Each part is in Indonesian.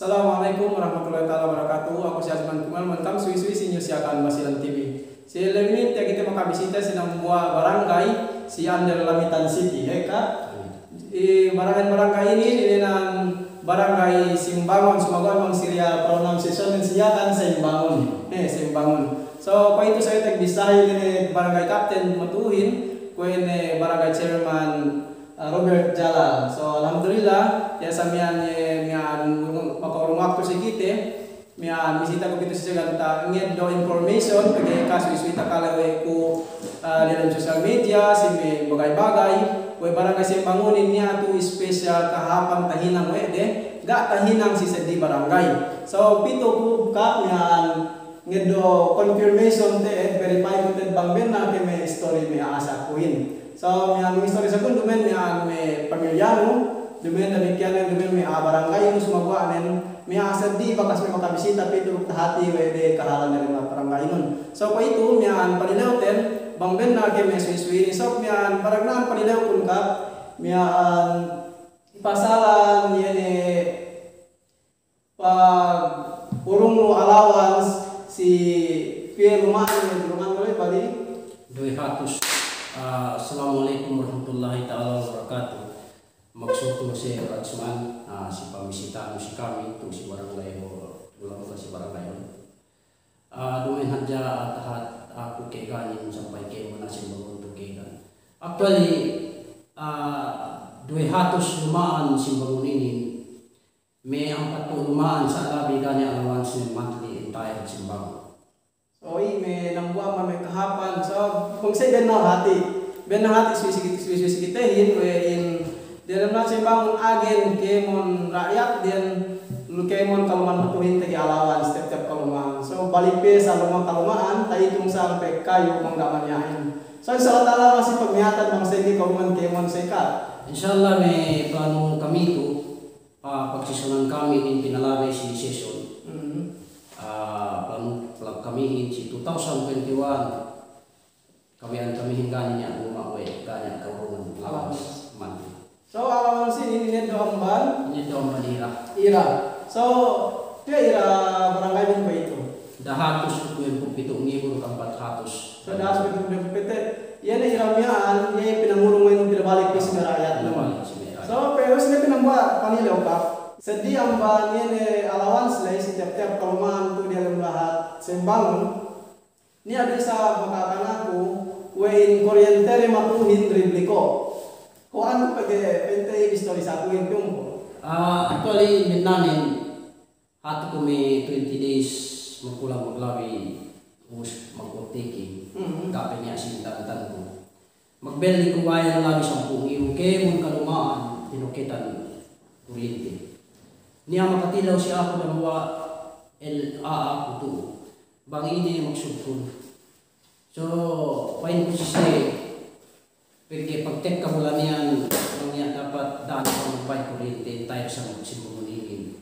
Assalamualaikum warahmatullahi wabarakatuh. Aku si Azman Kumal, mentang suwi-suwi si Nyusiakan Basilan TV. Si Lemin ya kita makabisita sinang buah barangay si Under Lamitan City. Kak, barangay ini dengan barangay Simbangon. Semoga mang Syria pronunciation siakan Simbangon. Simbangon. So, pa itu saya tagbisahin ini barangay Captain Matuhin, kuen barangay Chairman Robert Jalal. So alhamdulillah ya samian mian makarong waktu sikite mian bisita ko dito sa ganta nged do information pag kaso iswita kalawe ko dalam social media si may bagay-bagay we barangay si bangunin niya to special kahapang tahinang we de ga tahinang si sedi barangay. So pito ko ka mian nged do confirmation te verify ko te bangben na ke may story may asa kuin. So, may history sa kung dumen may pamilyano, dumen demikian yang dumen may barangay yung sumagawa may asad di bakas may makabisita pito tahati wede kahalan na rin mga barangay nun. So, pa ito may panilaw ten bangben na kay may suwi-suwi. So, may barangay panilaw kung ka may ipasalan yan pag urong allowance si Pierre Roman ko bali 200. Assalamualaikum warahmatullahi taala wabarakatuh. Maksud ko si Ratsman si pamisita si kami tu si barangay ulang si barangay. Doon hadja at aku keganin sampai ke manasin bangun kegan. Actually 200 lumaan simbang ini may 40 lumaan sa labi gani allowance monthly entire simbang. So, may nangbuwa may kahapan. So, kung say ben na hati suwi-suwi kitahin wherein dalam na sa bangun agen kemon rakyat din kemon kaluman matuhin tagi alawan setiap kaluman. So, balik pe sa lumang kalumaan tayo itong sampai kayo manggamanyahin. So, insya Allah masih pagmihatan bang segi kaluman kemon sekat. Insyaallah may plano kami ito pagsisunan kami in pinalabay si session. Plano kami si 2021 kami hingga niya umawe kanya kaurungan allowance monthly. So allowance ini doamban ira. So ira barangay din ba ito? 227 ngibur 400. So 227 pete yan iramian yan pinangurong ngayon pinabalik sa rakyat naman. So pero sila pinambuat panilaw ka sedi ang ba niya allowance lay si tiap-tiap kaluman tu di dalam lahat sembangun ni ada sa makakana ko wain kuryente matuhin ribliko ko ano pag pente history sa tuwing yung actually minanin hati ko may 20 days magkulang maglabi us magoteki kape niya sintan ko magbeli ko bayan labi 10 yung kemon kalumaan tinukitan kuryente niya makatilaw siya ako ng mga ako to bang ini magsugkon. So pain ko siya pwede pagtek ka mula niyan bang niya dapat daan ka magbayad kuryente tayo sa magsimulihin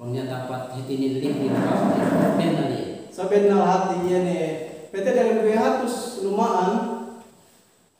bang niya dapat hitinin libre ka ben na niya so ben na lahat yan pwede dalam 200 lumaan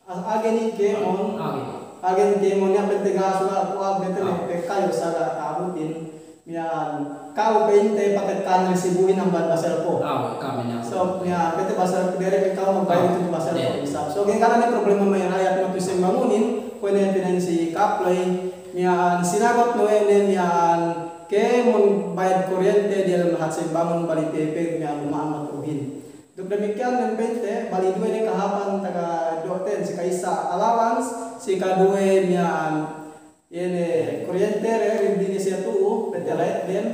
agen kemon niya pwede gasula ako pwede kayo sa kabutin mian kau pente paket kan resibuin ang basel po. Kami niya. So mian pente basel direct ikaw magbayad ito basel po isa. So kung kana ni problema may rakyat mo tusing bangunin, kuno pinansi kaplay mian sinagot no mian ke mon bayad kuryente di dalam lahat sa bangun bali pepe mian lumaan matuhin. Duk demikian ng pente bali dua ni kahapan taga doten si kaisa allowance si kadue mian ini kuryente ribdini siya tuo petelet din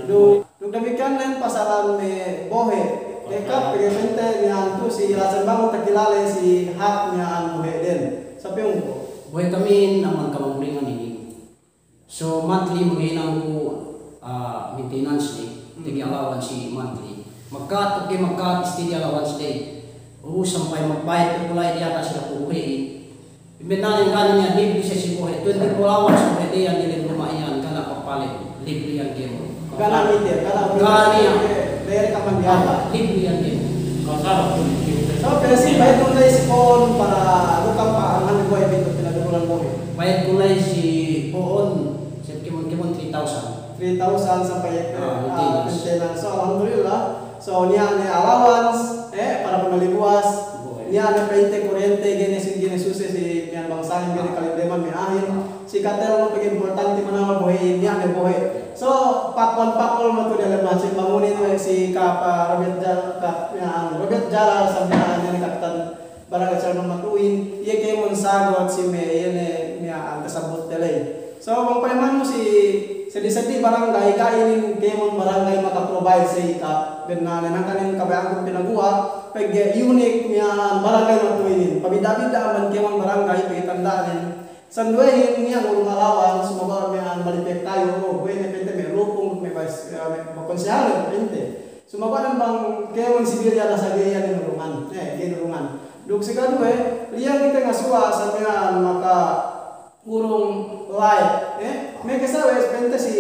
do demikian len pasaran me bohe dekat pegemente nian tu si rasan bangun takilale si hak nian bohe din sabi yung bohe kami naman kamanglingan ini so monthly maghinang ko maintenance ni tigi allowance si monthly magkat stay allowance day sampai magbayad ko kulay diya kasi napuhi Imbentanin kanya libre siya si Bohe. 24 hours sa pwede yan nilin lumayan ka na papalit. Libre yan game. Kana meter, Gani yan. Dere ka man biyaha. Libre yan game. Kasama po. So, pero si bayad kong na isipon para lukang pa ang hanag Bohe dito pinadukulan Bohe. Bayad ko na si Poon. Siya kimon 3,000. 3,000 sampai maintenance. So alhamdulillah. So niya ni allowance para pembeli buas. Niya na pente kuryente gini susi si niya bangsa gini kalibreman mi ahin. Si katel mo pag importante man buhay niya na buhay. So pakol mo to dalam macam bangunin si kapa Robert Jala sampai ni kapitan barang acara matuin iya kay mon sagot si me yene niya ang kasabot delay. So bang paiman mo si sedih-sedih barangay kainin kay mon barangay maka-provide sa ika benana nang kanin kabayang pinagawa pag unique niya barangay matuin pabida-bida man kay mon barangay pagitandaan sanduehin niya ngulong alawan sumabawar niya malipek tayo buhay na may rupong may konsehal pente sumabawar bang kay mon Siberia na sa gaya ni nulungan ginulungan duk sigado liang kita ngasuwa sa mga maka urong light may kasawa pente si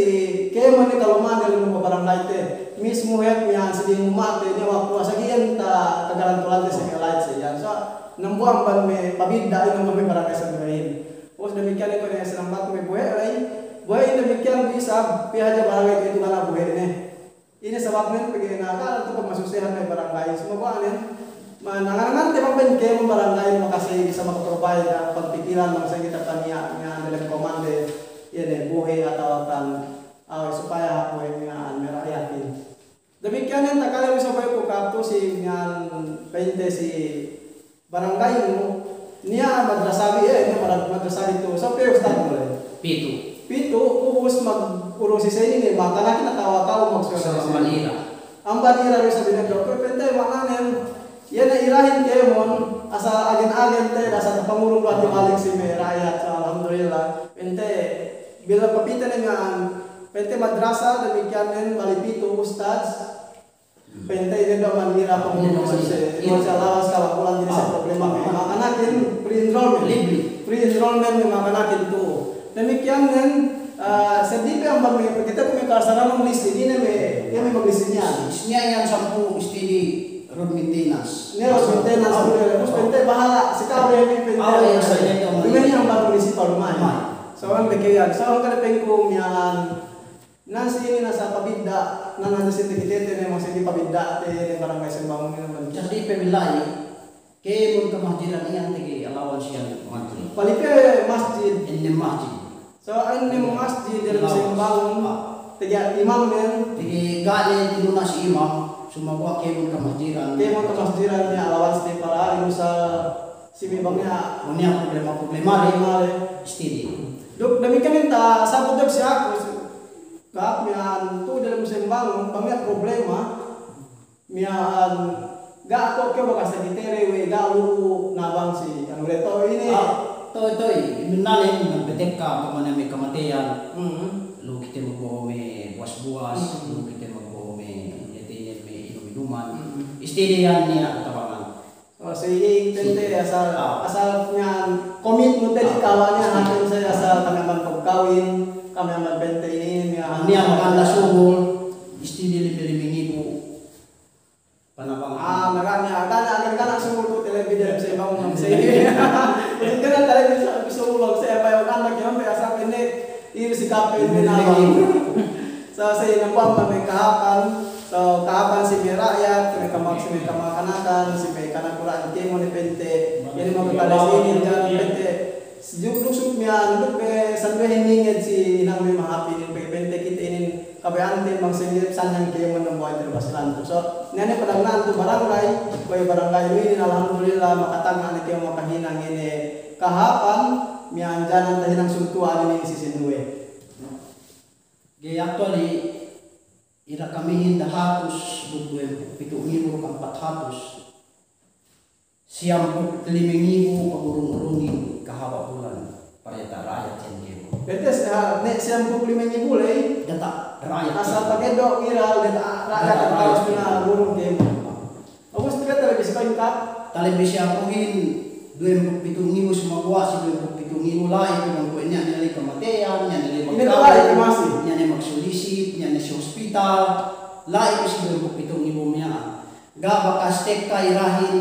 kay mon ni kaluman ng barangay te mismo het niya siding umate niya waktu asagian ta kagarantulan sa mga light sa so nambuang ban may pabida ino may barangay sa dumahin. Os demikian ko na sa lambat may buhay ay buhay demikian bisa pihaja barangay itu kana buhay ni. Ini sebabnya pagi nakal untuk pemasusihan may barangay. Semoga anin manangan te pang ke barangay makasih bisa makaprovide ang pagpikiran ng sa kita kaniya nga dalam komande ini buhay atau kan supaya buhay nga merayatin. Demikian yang takala bisa buhay ko kato si nga pente si barangay mo niya madrasabi niya madrasabi to so pero start mo pito ubos mag-urong si Sayin ni mata na kinatawa-tawa magsusunod sa Manila ang banira rin sa binagdo pero pente makanin yan na irahin kayo mon asa agen-agen te asa pangurong luat malik si may rakyat sa alhamdulillah pente bilang papita na nga pente madrasa demikian din malipito ustads pente din daw manira pangurong sa lawas kawakulan din sa problema may makanakin pre-enrollment yung makanakin to demikian din sa DP ang kita kung may kasaran ng list hindi na may mag-list niya yan 10 steady road maintenance. Road maintenance terus pente bahala sikaw may pente. Dumi ang bago municipal man. So ang bekiyan. So ang kanapeng ko miyan nasi ini nasa pabida nanda sa tikitete na mga hindi pabida te barangay Simbang naman. Jadi pemilai ke mun kemajiran iyan tigi allowance yan monthly. Palipe masjid Ini masjid. So ini masjid dalam Simbang tiga imam men tigi gale dilunas imam sumabwa kemon kemajiran niya allowance te para ino sa simibangnya unya problema steady. Dok demikian ta sabot dok siya ako kap mian tu dalam Simbang pamia problema mian ga ako ke baka sa gitere we ga lu nabang si ano reto ini toy minalin betek ka pamana may kamatayan lu kita mo may buas-buas lu kita mo may inuman steady yan niya tabangan si tente asal niyan commit mo tadi kawannya hatin saya asal kami aman pagkawin kami aman bente ini niya maganda sumol steady libi-libi panabang maganda agad sumol ko television sa ibang ng say kasi kana television sumol sa iba yung anak yan may asal ini si kapin binawang so say nakuha may kahapan. So kapan si may rakyat, may kamakanakan, si may kanakuraan kemo ni pente, yan yung mga katalis ini dyan pente. Lusok miyan, sanwe hiningid si inang may mahapin, pente kita inin kabayante, mang sinilip sanyang kemo ng buhay terbasilan. So nene padangnaan to barangay, kaya barangay ini alhamdulillah makatang na kemo makahinang ini kahapan, miyan dyan ang tahinang sultuan ini si Sinwe. Actually, ira kami dahatos budwe 7,400 siyam 5,000 pagurong-urungin kahawa bulan para rakyat yan kemo. Bete siyam 5,000 bulay data rakyat asal pakai dok viral dan rakyat tahu na burung kemo. Agus tiga televisi kap televisi akuhin 27,000 sumagawa si 27,000 lain ng kunya nilay kamatayan niya nilay magsulisit niya sa hospital lain ko si 27,000 niya ga bakas tek ka irahin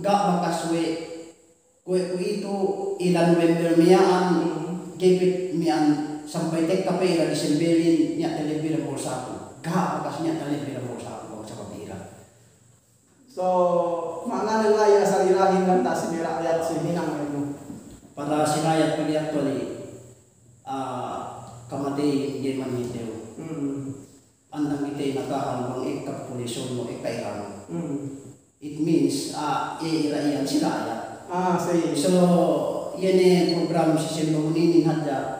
ga bakas we ito ilan November miyaan gipit miyan sampai tek kapera disembelin nya telebira bolsa aku. Gak kasnya telebira bolsa aku sa kapira. So, mana nilai asal irahin kan tak si rakyat si hinang itu. Para sinayat pili actually kamatay gaman miteo. Andang itay nakahan bang ikap pulisyon mo ikairan. It means ira-iyan si rakyat. Say. So, yan eh program si Simbamuninin hadya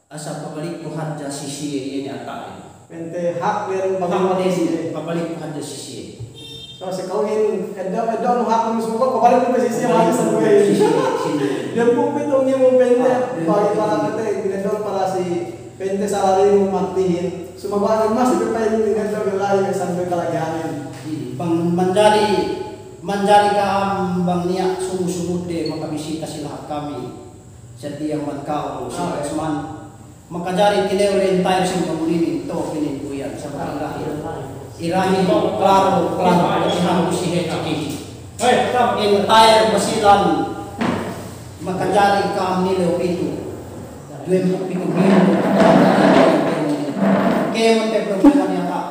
asa pabalik po hadya si siya yan atakin. Pente hak meron pabalik si pabalik po hadya si siya. So, si kauhin, eddaw hak mo suko, pabalik mo si siya hali sa buhay. Yan po pitong niya mo pente, bakit para natin, ginagawa para si pente sa lari mo matihin. Sumabagin mas, ito pa yung ginagawa yung layo ay saan ko kalagyanin. Bang manjari ka bang niya sumusugod de makabisita sila kami sa diyang magkao sa man makajari tinew rin tayo sa Simbamuninin to pinikuyan sa barangay irahin klaro pagkahan ko si Hechiki entire basilan makajari ka nilew ito duwem mo pinugin kaya mo te problema niya ka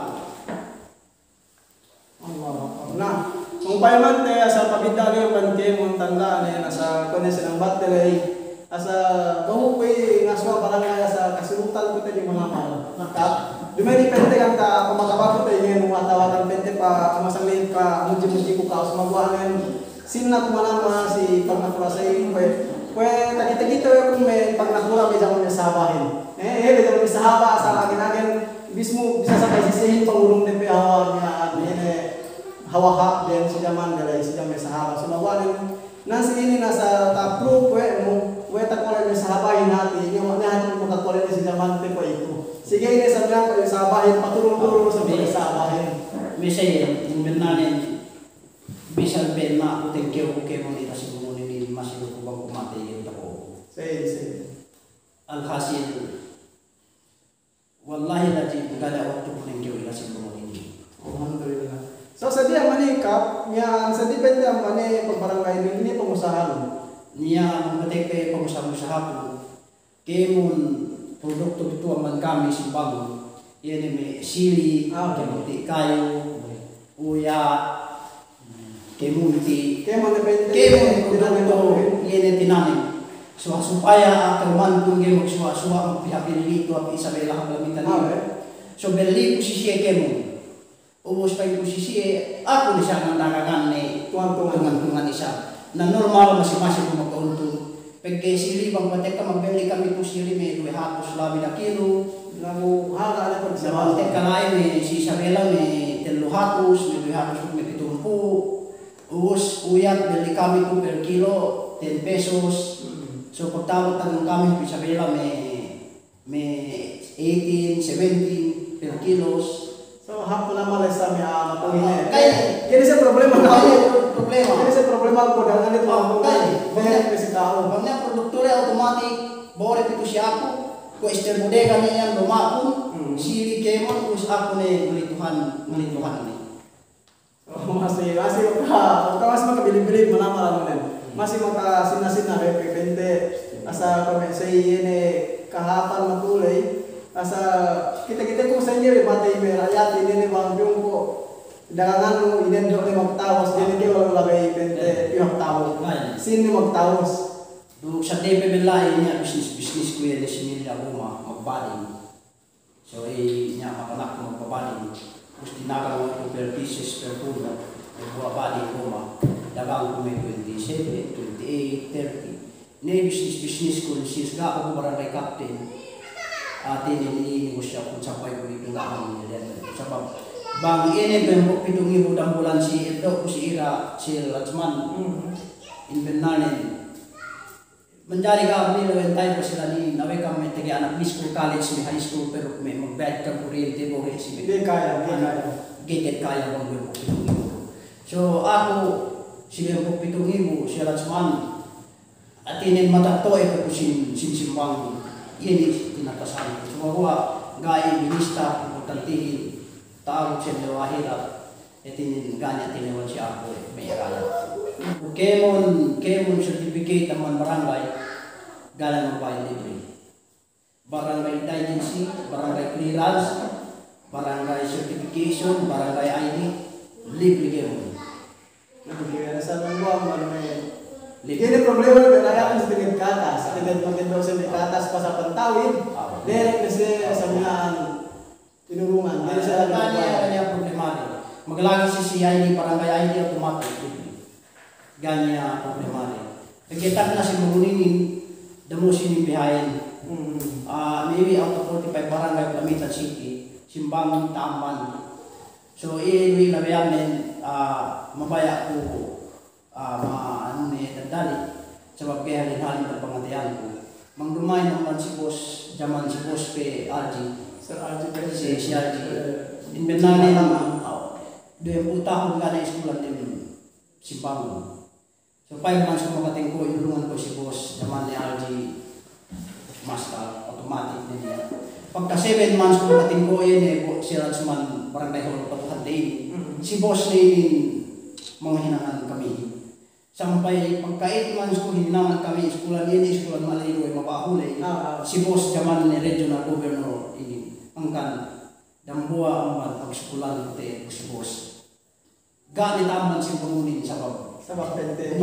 nah, kung payaman te asa pabida kayo pante mong tanda na nasa kones ng battery asa mahukoy nga suwa barangay asa kasirutan ko tayo mga nakap dumay depende kang ka kumakabago tayo ngayon mga tawagan pente pa kumasalin ka muji-muji ko ka sumagwahan sinna kumanama si pagnatura sa iyo kwe takita-kita kung may pagnatura may jamon sa sabahin may jamon sa haba sa akin bismo bisa sa sisihin pangulong de hawa niya hawa din sa jaman dala sa jaman sa haba sumagwahan nasi ini nasa tapro kwe mo weta ko lang sa habahin natin yung natin mo tatwalin sa jaman te ko ito sige ini sabihan ko sa habahin patulong-tulong sa habahin misay imbenanin bisal ben na uting kyo mo nito si Simbamuninin masilo ko bang kumatay yun ako say alhasil wallahi lagi gada waktu ko ng kyo ila Simbamuninin alhamdulillah. So sa diya manikap, niya sa depende ang mani pagbarangay ini pengusahaan. Niya mamatay kay pengusaha po. Kemon produkto itu aman kami Simbangon. Yan may sili, kemuti kayo, uya, kemuti. Kemon depende. Kemon produkto yan tinanim. So supaya kaman kung game magsuwa-suwa magpihabilit at Isabela ang lamitan niya. So beli posisi kemon. Ubos pa yung posisi ako ni siya nang nakagan ni tungan isa na normal masing-masing kung magkauntong pagkay sili bang batek ka magbeli kami po sili may 200 labi na kilo namu hala na pag sa batek ka lain may si Isabela may 300 may 200 may 70 ubos uyat beli kami po per kilo 10 pesos so pagtawag tanong kami po Isabela may 18, 17 per kilos. So hapon na malay sa mga matuhin kaya sa problema na kaya sa problema ko dahil ganito ang kaya kasi tao pag na produktura automatic bore pito siya ako ko estel bodega na yan lumakon sili kemon us ako na malituhan ni masih mas makabili-bili manama lang masih makasinasin na repente asa kami sa ini kahapan matulay asa kita kung sa inyo batay may rakyat ini ni bang yung ko dagangan mo inendo ni magtawas din kayo wala lagay pente yung tawo sino magtawas do sa DP belay niya business ko yan si Emilia Guma magbaling so niya makanak magbabaling gusto tinagawa ko per pieces per pula magbabaling Guma dagang ko may 27, 28, 30 ni business ko since ako barangay captain atin ini siya kung sampai ko ito lang sabab bang ini bang pitong ibu dan bulan si ito si Ira si Latsman inbenanin menjadi kami lawan tayo sila ni nawe kami tegi anak school college ni high school pero may magbayad ka kuryente mo rin si hindi kaya giget kaya bang bang pitong ibu so ako sila po pitong ibu si Latsman atinin matato ito ko simbang ini tinatasan semua gaya minista importantihin tahu siya wahira etinin ganya tinawan siya ako may kaya kemon certificate naman barangay galang ng bayan libre barangay indigency, barangay clearance, barangay certification, barangay ID, libre kayo. Kaya sa nangwa mo Ini problema na kaya sa tingin katas, tingin maganda sa katas pa sa pantawid, direct na siya sa mga tinurungan. Dili sa kanya problema. Maglagi si CID barangay ID automatic. Ganya problema. Pagkita na si Murinin, damo sinibihayan. Maybe out of 45 barangay Lamitan City, Simbang Tamban. So iwi labiyan mabaya ko ano ni dadali sebab kaya halin ng pangatian ko. Mangdumay naman si boss, jaman si boss pe RG. Sir RG si RG. Inbenani naman 20 tahun ka na eskwela din Simbang. So 5 months ko makating ko ilungan ko si boss, jaman ni RG master automatic niya. Pagka 7 months ko makating ko si Ransman barangay hall patuhan din. Si boss ni mga hinangan kami. Sampai pagka 8 months ko hinangan kami sekolah Maliro ay mapahuli. Si boss jaman ni regional governor ini angkan dambuha ang pagsukulan ko si boss. Ganit aman si pamunin sabab pente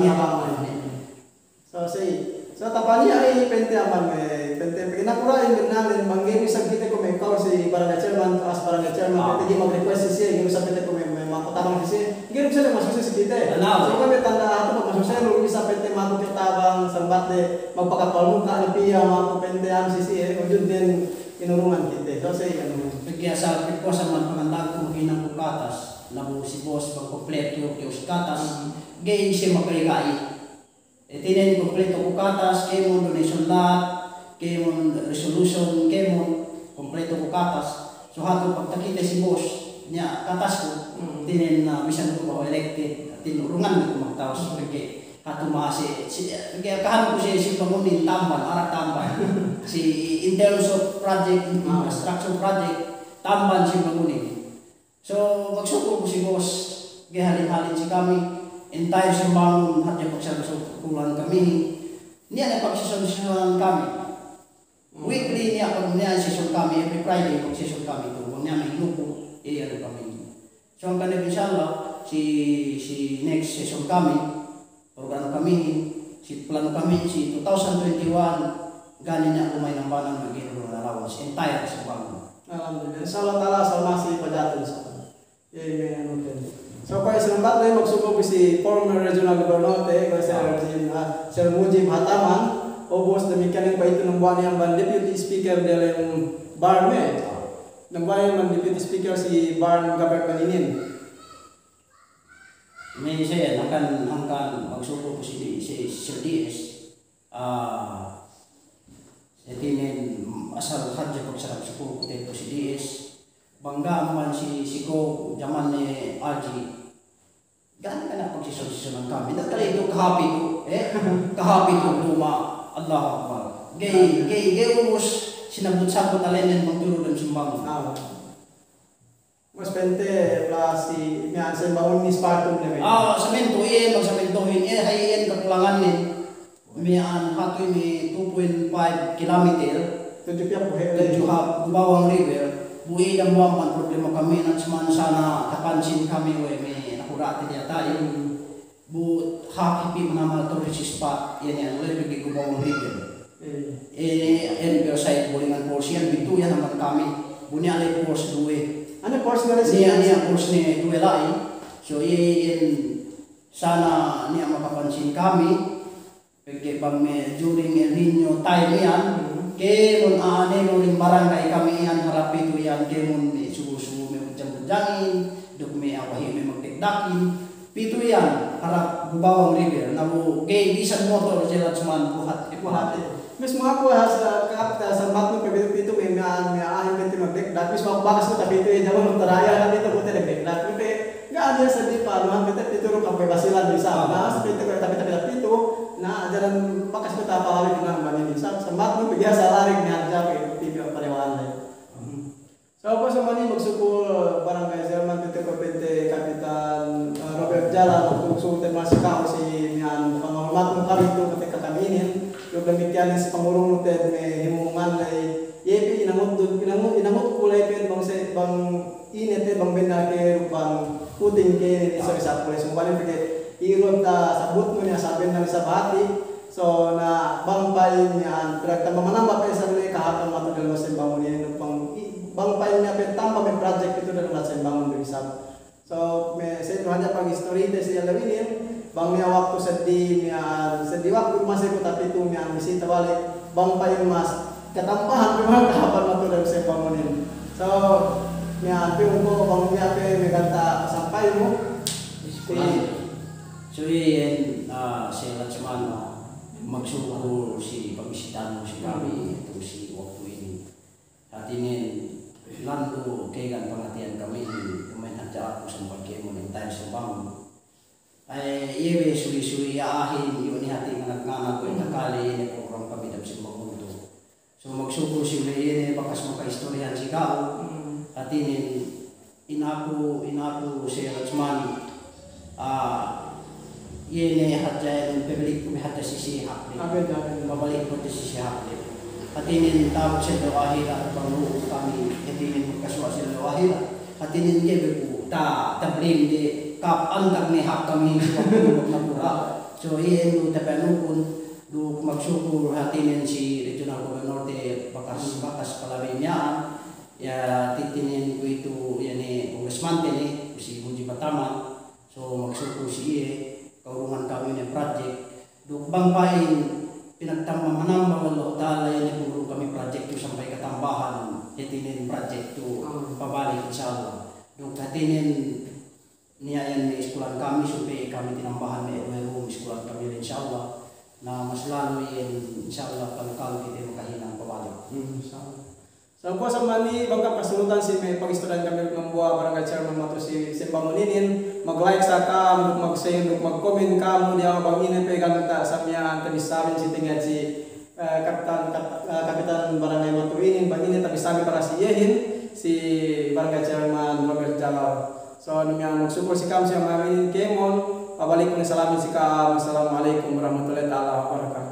so tapani ay pente aman pente pinakura nalin manggini sa kita ko may call si barangay chairman as barangay chairman pwede mag-request siya yung sa pente ko may makutabang siya gino siya masusi sa kita so kami tanda ato masusi lugi sa pente makutabang sambat de magpakapalmog na piya makupente ang sisi o yun din inurungan kita so siya kaya sa request man pangandag ko makinang ko katas labo si boss pag-complete yung katas gay siya makaligay. Tinin kompleto ko katas, kemo donation lot, kemo resolution, kemo kompleto ko katas. So hato pagtakita si boss niya katas ko, tinin na bisan ko ba elected, tinurungan ko magtaos pergi hato maasi. Kaya kahan ko si pamunin tamban, arak tamban. Si in terms of project, infrastructure project, tamban si pamunin. So magsuko ko si boss, kaya halin-halin si kami. Entire Simbang hadya pagsasukulan kami niya na pagsasolusyonan kami weekly niya pag niya session kami every Friday pag session kami kung niya may grupo iyan kami so ang kanil inshallah si next session kami program kami si plano kami si 2021 ganin niya kumay ng banang magiging allowance entire Simbang alhamdulillah inshallah taala salmasi padaton sa so kaya sa lambat na magsugod si former regional governor Sir Mujib Hataman obos demikian pa ito ng buwan niyang deputy speaker ng Barme ng buwan ng deputy speaker si Barn Government Inin may siya akan magsugod po si Sir DS tinin asal hadya pagsarap sa po si DS bangga man si Go jaman ni RG gano'n ka na pagsisolusyonan kami dahil ito kahapi ko luma Allah Akbar gay umos sinabot-sabot na lenen magturo ng Simbang mas pente plus si miyan sa bawang ni Spartum namin samento magsamintohin hayin kapulangan ni miyan hatoy ni 2.5 kilometer tujuh bawang river buhay ang buwan problema kami nang sana kapansin kami may nakurati niya tayo hakipi mga tourist spot yan ulit bigay ko bawang river and side bulingan course yan bituyan naman kami bunya alay course duwe ano course nga siya niya course ni duwe lai so sana niya makapansin kami pagkaya pag during El Nino time yan kemon ring barangay kami yan harap ito yan kemon susu may bujang-bujangin duk may awahi may magdekdakin pito yan harap bubawang river na mo kay bisan motor sila cuman buhat mismo ako sa kapta sa matno pito may ahin pito magdekdak mismo ako bakas ko tapito yan jaman taraya na dito puti nagdekdak kasi gaan yan sa di pa luhan pito ro kampay basilan bisa na sa pito ko tapi na ajaran pakas ko tapawali ng manin sa matno bigya sa larig ni adja kay pipio parewan so ako sa mani magsukol barangay Chairman Pente Kopente Kapitan Robert Jala magsusutin masikaw si niyan pangormat mo kami to ketika kami ini yung demikian si pangurong nutet may himungan ay ke bang puting ke sa isa pulis mo balik ke irod ta sabut mo niya sabi na sa bahati so na bang pain niya direkta mamanamba pa isa ni kahapon matudal mo sa bangon niya pang bang pain niya petamba may project ito na sa bangon do isa so may sa hanya pag history de siya lawinin bang niya waktu sedih waktu masih ko tapi tu niya bisita balik bang pain mas katampahan memang kahapon matudal sa bangon so niya api ko bang niya api may kanta sampai mo so yun sila cuman magsuko si pagbisitan mo si kami ito si waktu ini at ini lando kaigan pangatian kami kumain aja ako sa pagkemo ng time sa bangon ay iwe suli-suli ahin yun ni hati nga nagnganga ko itakali ni program kami dap sa mundo so magsuko si May bakas makaistoryahan si Kao at ini inaku si Rajman ini hadja yung pemilik ko hadja si Hakli babalik ko si Hakli at ini tawag sa dawahira at pangluo kami at ini magkaswa sa dawahira at ini kebe po tablim di kap andak ni hak kami sa pagpura so iyan do tapanukon do magsuko hatinin si regional governor de bakas palawin niya ya titinin ko ito yan congressman din si Bunji Bataman so magsuko siya kaurungan kami ng project do bangpain pinagtamamanan mga tala yan puro kami project to sampai katambahan titinin project to pabalik inshallah do katinin niya yan may iskulan kami supaya kami tinambahan may room iskulan kami inshallah na mas lalo yan inshallah kalau kita makahinang pabalik inshallah. So po sa mani bangka pasulutan si may pag-istudan kami ng buwa barangay chairman mato si Banguninin mag-like sa kam mag-share mag-comment ka mo diya banginin pe gamita sa miya tabisamin si tingad si kapitan barangay Matuinin banginin tabisamin para si Yehin si barangay chairman Robert Jalal. So ano nga magsuko si kam siya maminin kemon pabalik ko ni salamin si kam. Assalamualaikum warahmatullahi wabarakatuh.